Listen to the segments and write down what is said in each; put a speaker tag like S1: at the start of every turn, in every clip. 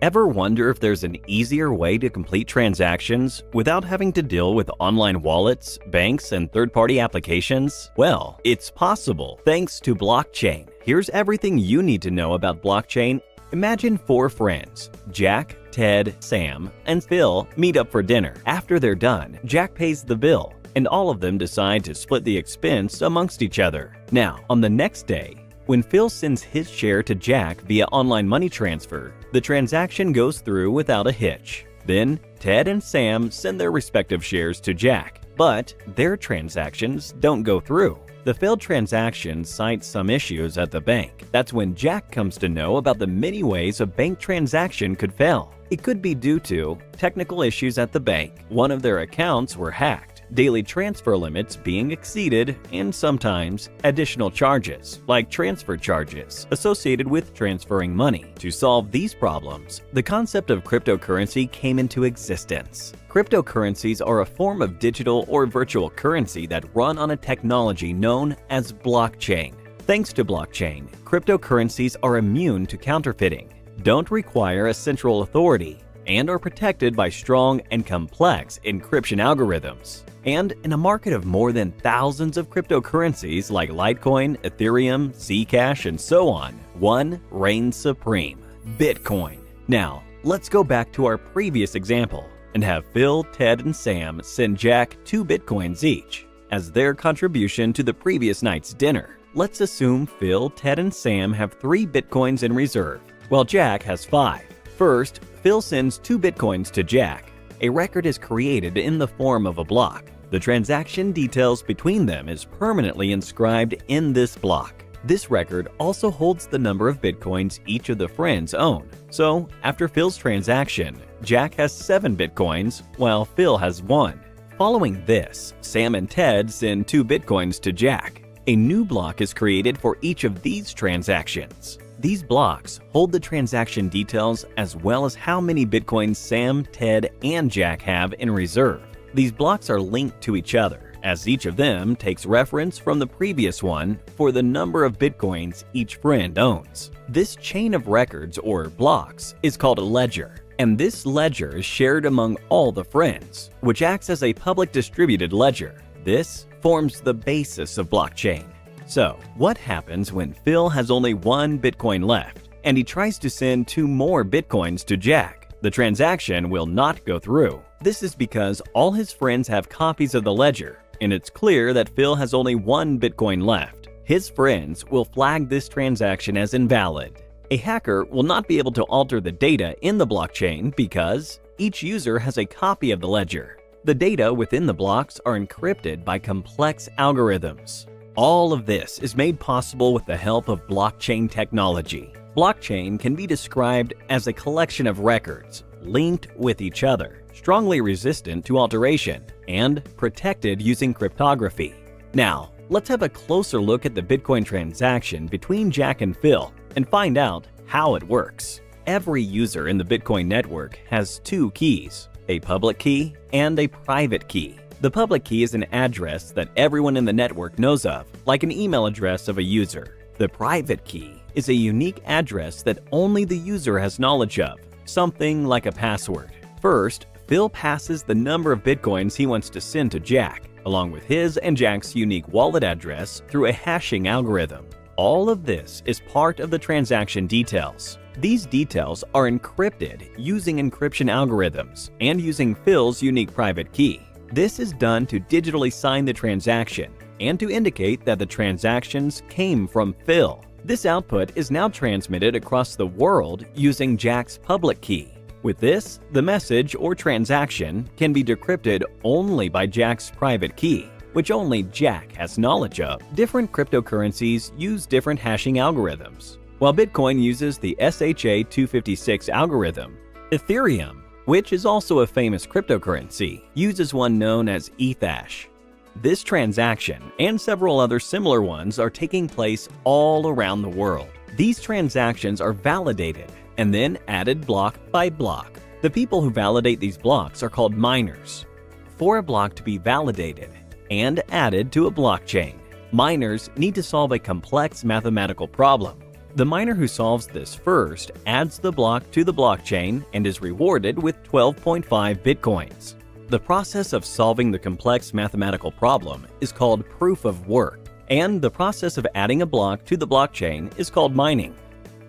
S1: Ever wonder if there's an easier way to complete transactions without having to deal with online wallets, banks, and third-party applications? Well, it's possible thanks to blockchain. Here's everything you need to know about blockchain. Imagine 4 friends, Jack, Ted, Sam, and Phil, meet up for dinner. After they're done, Jack pays the bill, and all of them decide to split the expense amongst each other. Now, on the next day, when Phil sends his share to Jack via online money transfer, the transaction goes through without a hitch. Then, Ted and Sam send their respective shares to Jack, but their transactions don't go through. The failed transaction cites some issues at the bank. That's when Jack comes to know about the many ways a bank transaction could fail. It could be due to technical issues at the bank, one of their accounts were hacked, daily transfer limits being exceeded, and sometimes additional charges, like transfer charges, associated with transferring money. To solve these problems, the concept of cryptocurrency came into existence. Cryptocurrencies are a form of digital or virtual currency that run on a technology known as blockchain. Thanks to blockchain, cryptocurrencies are immune to counterfeiting, don't require a central authority, and are protected by strong and complex encryption algorithms. And in a market of more than thousands of cryptocurrencies like Litecoin, Ethereum, Zcash, and so on, one reigns supreme: Bitcoin. Now, let's go back to our previous example and have Phil, Ted, and Sam send Jack 2 Bitcoins each as their contribution to the previous night's dinner. Let's assume Phil, Ted, and Sam have 3 Bitcoins in reserve, while Jack has 5. First, Phil sends 2 Bitcoins to Jack. A record is created in the form of a block. The transaction details between them is permanently inscribed in this block. This record also holds the number of Bitcoins each of the friends own. So, after Phil's transaction, Jack has 7 Bitcoins, while Phil has 1. Following this, Sam and Ted send 2 Bitcoins to Jack. A new block is created for each of these transactions. These blocks hold the transaction details as well as how many Bitcoins Sam, Ted, and Jack have in reserve. These blocks are linked to each other, as each of them takes reference from the previous one for the number of Bitcoins each friend owns. This chain of records, or blocks, is called a ledger, and this ledger is shared among all the friends, which acts as a public distributed ledger. This forms the basis of blockchain. So, what happens when Phil has only 1 Bitcoin left, and he tries to send 2 more Bitcoins to Jack? The transaction will not go through. This is because all his friends have copies of the ledger, and it's clear that Phil has only 1 Bitcoin left. His friends will flag this transaction as invalid. A hacker will not be able to alter the data in the blockchain because each user has a copy of the ledger. The data within the blocks are encrypted by complex algorithms. All of this is made possible with the help of blockchain technology. Blockchain can be described as a collection of records linked with each other, strongly resistant to alteration, and protected using cryptography. Now, let's have a closer look at the Bitcoin transaction between Jack and Phil and find out how it works. Every user in the Bitcoin network has 2 keys, a public key and a private key. The public key is an address that everyone in the network knows of, like an email address of a user. The private key is a unique address that only the user has knowledge of, something like a password. First, Phil passes the number of Bitcoins he wants to send to Jack, along with his and Jack's unique wallet address through a hashing algorithm. All of this is part of the transaction details. These details are encrypted using encryption algorithms and using Phil's unique private key. This is done to digitally sign the transaction and to indicate that the transactions came from Phil. This output is now transmitted across the world using Jack's public key. With this, the message or transaction can be decrypted only by Jack's private key, which only Jack has knowledge of. Different cryptocurrencies use different hashing algorithms. While Bitcoin uses the SHA-256 algorithm, Ethereum, which is also a famous cryptocurrency, uses one known as Ethash. This transaction and several other similar ones are taking place all around the world. These transactions are validated and then added block by block. The people who validate these blocks are called miners. For a block to be validated and added to a blockchain, miners need to solve a complex mathematical problem. The miner who solves this first adds the block to the blockchain and is rewarded with 12.5 bitcoins. The process of solving the complex mathematical problem is called proof of work, and the process of adding a block to the blockchain is called mining.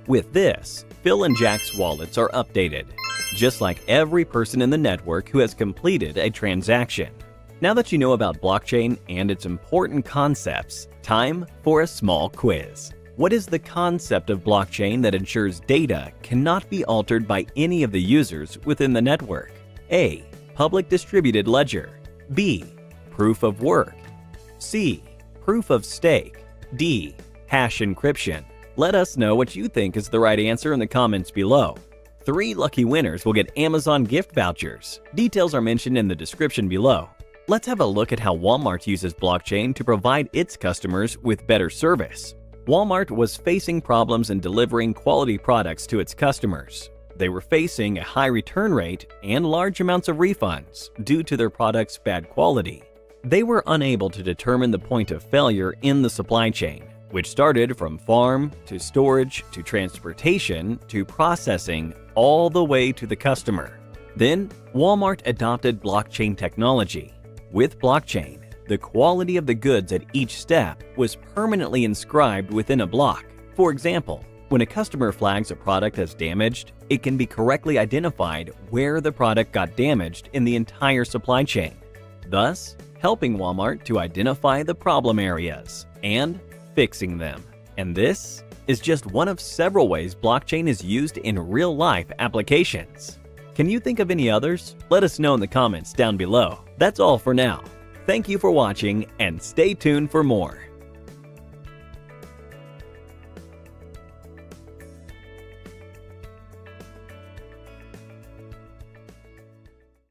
S1: With this, Phil and Jack's wallets are updated, just like every person in the network who has completed a transaction. Now that you know about blockchain and its important concepts, time for a small quiz. What is the concept of blockchain that ensures data cannot be altered by any of the users within the network? A. Public distributed ledger. B. Proof of work. C. Proof of stake. D. Hash encryption. Let us know what you think is the right answer in the comments below. 3 lucky winners will get Amazon gift vouchers. Details are mentioned in the description below. Let's have a look at how Walmart uses blockchain to provide its customers with better service. Walmart was facing problems in delivering quality products to its customers. They were facing a high return rate and large amounts of refunds due to their products' bad quality. They were unable to determine the point of failure in the supply chain, which started from farm to storage to transportation to processing all the way to the customer. Then, Walmart adopted blockchain technology. With blockchain, the quality of the goods at each step was permanently inscribed within a block. For example, when a customer flags a product as damaged, it can be correctly identified where the product got damaged in the entire supply chain, thus helping Walmart to identify the problem areas and fixing them. And this is just one of several ways blockchain is used in real-life applications. Can you think of any others? Let us know in the comments down below. That's all for now. Thank you for watching and stay tuned for more.